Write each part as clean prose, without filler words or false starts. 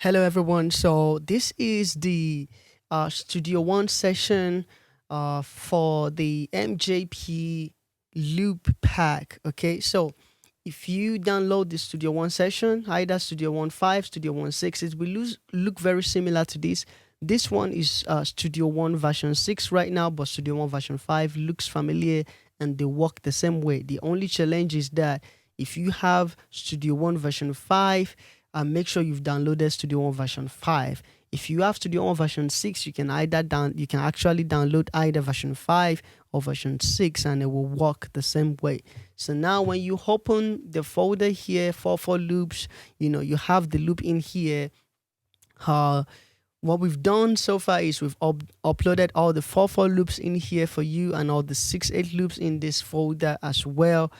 Hello, everyone. So this is the Studio One session for the MJP loop pack. Okay, so if you download the Studio One session, either Studio One 5, Studio One 6, it will look very similar to this. This one is Studio One version 6 right now, but Studio One version 5 looks familiar and they work the same way. The only challenge is that if you have Studio One version 5, and make sure you've downloaded Studio One version 5. If you have Studio One version 6, you can actually download either version 5 or version 6 and it will work the same way. So now when you open the folder here for loops, you have the loop in here. What we've done so far is we've uploaded all the 4/4 loops in here for you and all the 6/8 loops in this folder as well.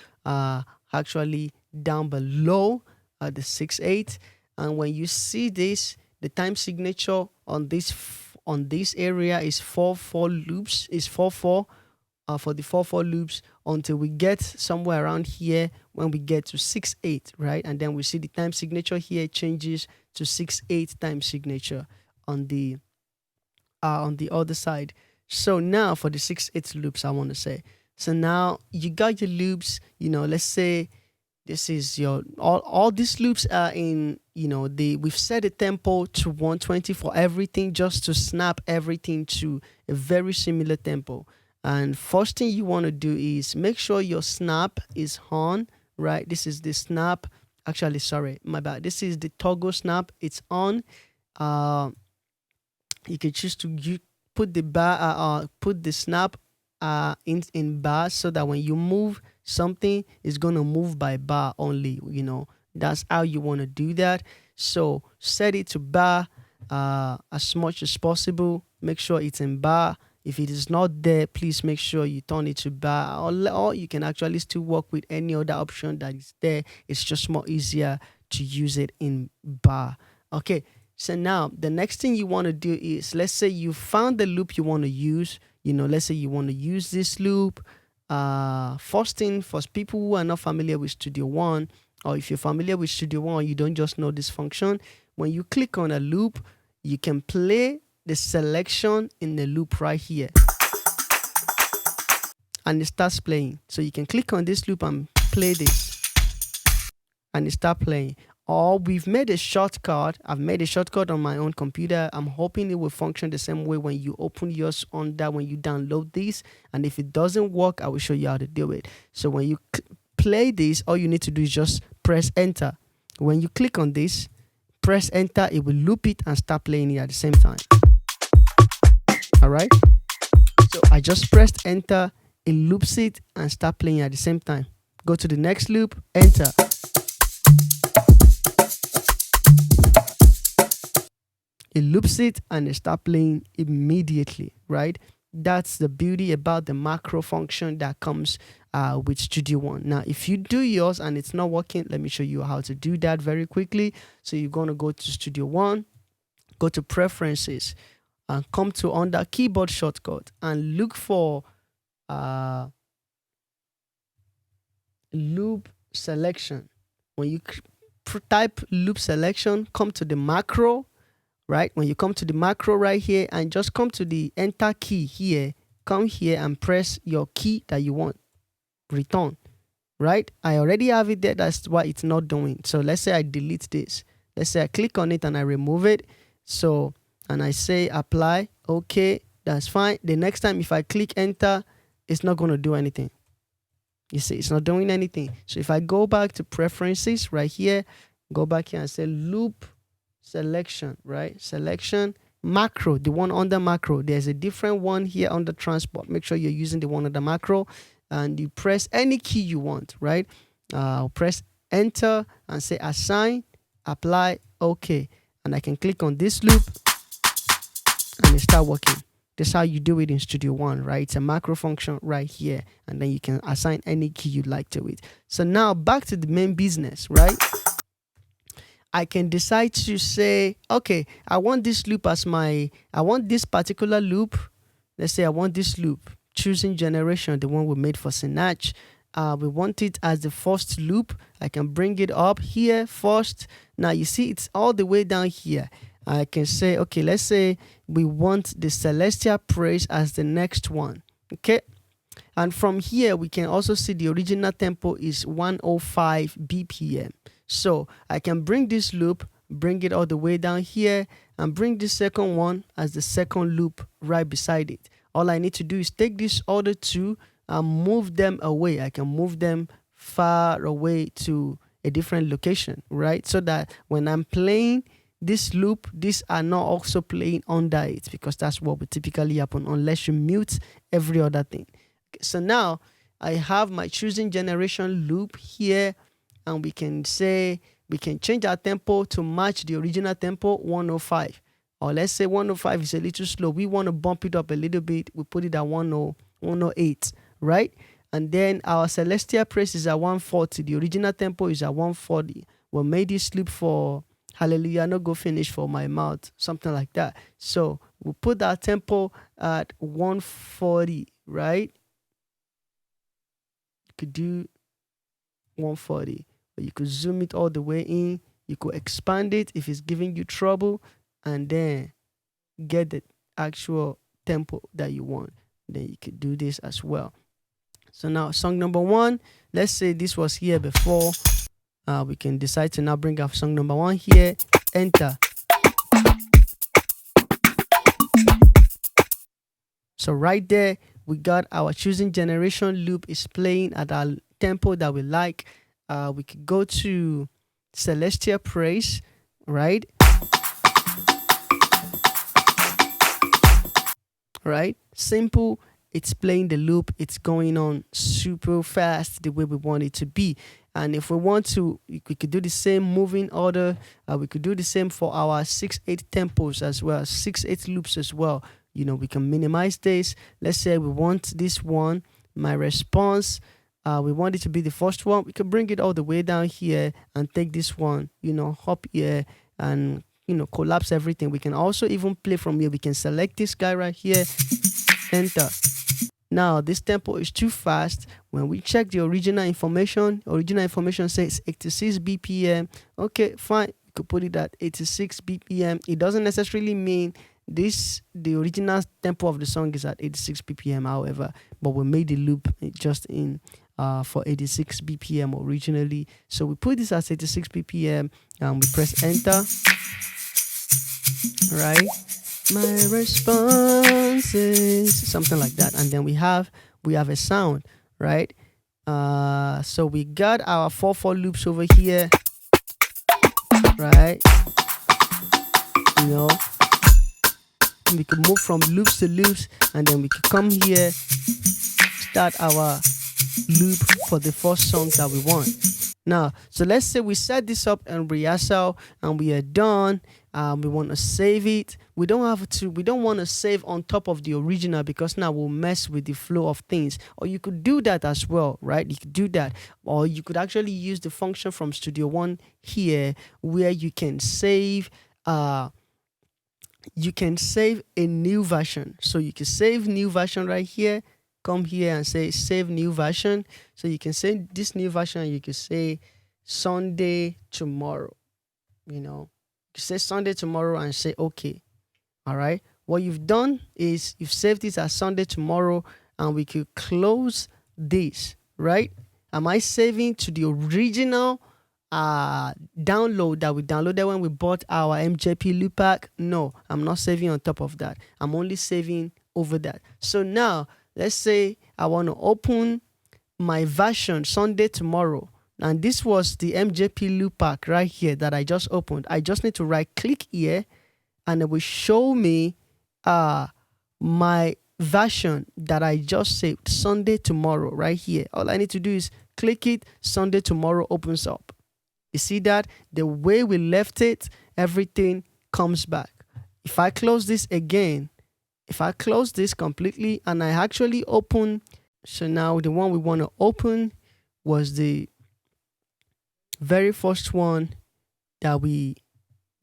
Actually down below the 6/8, and when you see this, the time signature on this area is 4/4 loops, is 4/4 for the 4/4 loops until we get somewhere around here when we get to 6/8, right? And then we see the time signature here changes to 6/8 time signature on the other side. So now for the 6/8 loops, I want to say, so now you got your loops, let's say this is your all these loops are in, we've set a tempo to 120 for everything, just to snap everything to a very similar tempo. And first thing you want to do is make sure your snap is on, right? This is the snap. Actually, sorry, my bad. This is the toggle snap. It's on. You can choose to put the bar, put the snap in bars, so that when you move something, is going to move by bar only. That's how you want to do that. So set it to bar as much as possible. Make sure it's in bar. If it is not there, please make sure you turn it to bar, or you can actually still work with any other option that is there. It's just more easier to use it in bar. Okay, so now the next thing you want to do is, let's say you found the loop you want to use. Let's say you want to use this loop. First thing, for people who are not familiar with Studio One, or if you're familiar with Studio One, you don't just know this function. When you click on a loop, you can play the selection in the loop right here, and it starts playing. So you can click on this loop and play this, and it starts playing. Or we've made a shortcut. I've made a shortcut on my own computer. I'm hoping it will function the same way when you open yours on that, when you download this. And if it doesn't work, I will show you how to do it. So when you play this, all you need to do is just press enter. When you click on this, press enter, it will loop it and start playing it at the same time. All right. So I just pressed enter, it loops it and start playing at the same time. Go to the next loop, enter. It loops it and it starts playing immediately, right? That's the beauty about the macro function that comes with Studio One. Now, if you do yours and it's not working, let me show you how to do that very quickly. So you're going to go to Studio One, go to Preferences, and come to under Keyboard Shortcut and look for Loop Selection. When you type Loop Selection, come to the macro. Right, when you come to the macro right here and just come to the enter key here, come here and press your key that you want, return. Right, I already have it there, that's why it's not doing. So let's say I delete this. Let's say I click on it and I remove it. So, and I say apply, okay, that's fine. The next time if I click enter, it's not going to do anything. You see, it's not doing anything. So if I go back to preferences right here, go back here and say loop selection, right? Selection, macro, the one under macro. There's a different one here under transport. Make sure you're using the one under macro, and you press any key you want, right? Press enter and say assign, apply, okay. And I can click on this loop and it start working. That's how you do it in Studio One, right? It's a macro function right here, and then you can assign any key you'd like to it. So now back to the main business, right? I can decide to say, okay, I want this loop as I want this particular loop. Let's say I want this loop, choosing generation, the one we made for Sinach. We want it as the first loop. I can bring it up here first. Now you see it's all the way down here. I can say, okay, let's say we want the celestial praise as the next one. Okay. And from here, we can also see the original tempo is 105 BPM. So I can bring this loop, bring it all the way down here, and bring the second one as the second loop right beside it. All I need to do is take these other two and move them away. I can move them far away to a different location, right? So that when I'm playing this loop, these are not also playing under it, because that's what would typically happen unless you mute every other thing. So now I have my choosing generation loop here, and we can say we can change our tempo to match the original tempo 105. Or let's say 105 is a little slow. We want to bump it up a little bit. We put it at 108, right? And then our celestial praise is at 140. The original tempo is at 140. We made this loop for hallelujah, no go finish for my mouth, something like that. So we'll put that tempo at 140, right? You could do 140, or you could zoom it all the way in. You could expand it if it's giving you trouble, and then get the actual tempo that you want. Then you could do this as well. So now song number one, let's say this was here before. We can decide to now bring up song number one here, enter. So right there, we got our choosing generation loop is playing at our tempo that we like. We could go to celestial praise, right? Right? Simple. It's playing the loop. It's going on super fast the way we want it to be. And if we want to, we could do the same moving order. We could do the same for our 6/8 tempos as well, 6/8 loops as well. You know, we can minimize this. Let's say we want this one, my response. We want it to be the first one. We can bring it all the way down here and take this one, you know, hop here and, you know, collapse everything. We can also even play from here. We can select this guy right here, enter. Now, this tempo is too fast. When we check the original information says 86 BPM. Okay, fine. You could put it at 86 BPM. It doesn't necessarily mean the original tempo of the song is at 86 BPM, however, but we made the loop just in for 86 BPM originally. So we put this at 86 BPM and we press enter. Right? My response is something like that, and then we have a sound, right? So we got our 4/4 loops over here, right? You know, we could move from loops to loops, and then we could come here, start our loop for the first song that we want. Now, so let's say we set this up in rehearsal and we are done. We want to save it. We don't want to save on top of the original, because now we'll mess with the flow of things. Or you could do that as well, right? You could do that. Or you could actually use the function from Studio One here, where you can save a new version. So you can save new version right here. Come here and say save new version. So you can say this new version, you can say Sunday tomorrow. You know, you say Sunday tomorrow and say okay. All right. What you've done is you've saved this as Sunday tomorrow, and we could close this, right? Am I saving to the original download that we downloaded when we bought our MJP loop pack? No, I'm not saving on top of that. I'm only saving over that. So now let's say I want to open my version Sunday tomorrow, and this was the MJP loop pack right here that I just opened. I just need to right click here, and it will show me my version that I just saved, Sunday tomorrow, right here. All I need to do is click it, Sunday tomorrow opens up. You see that? The way we left it, everything comes back. If I close this again, if I close this completely and I actually open, so now the one we want to open was the very first one that we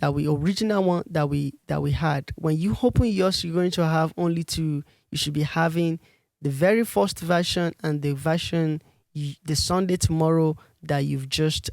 original one that we had. When you open yours, you're going to have only two. You should be having the very first version and the version the Sunday tomorrow that you've just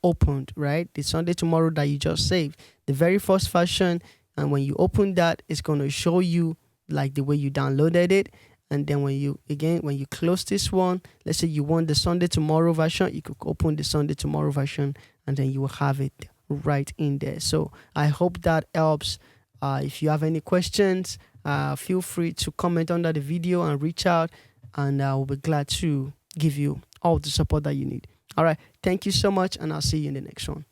opened, right? The Sunday tomorrow that you just saved, the very first version. And when you open that, it's going to show you like the way you downloaded it. And then when you close this one, let's say you want the Sunday tomorrow version, you could open the Sunday tomorrow version, and then you will have it right in there. So I hope that helps. If you have any questions, feel free to comment under the video and reach out, and I will be glad to give you all the support that you need. All right, thank you so much, and I'll see you in the next one.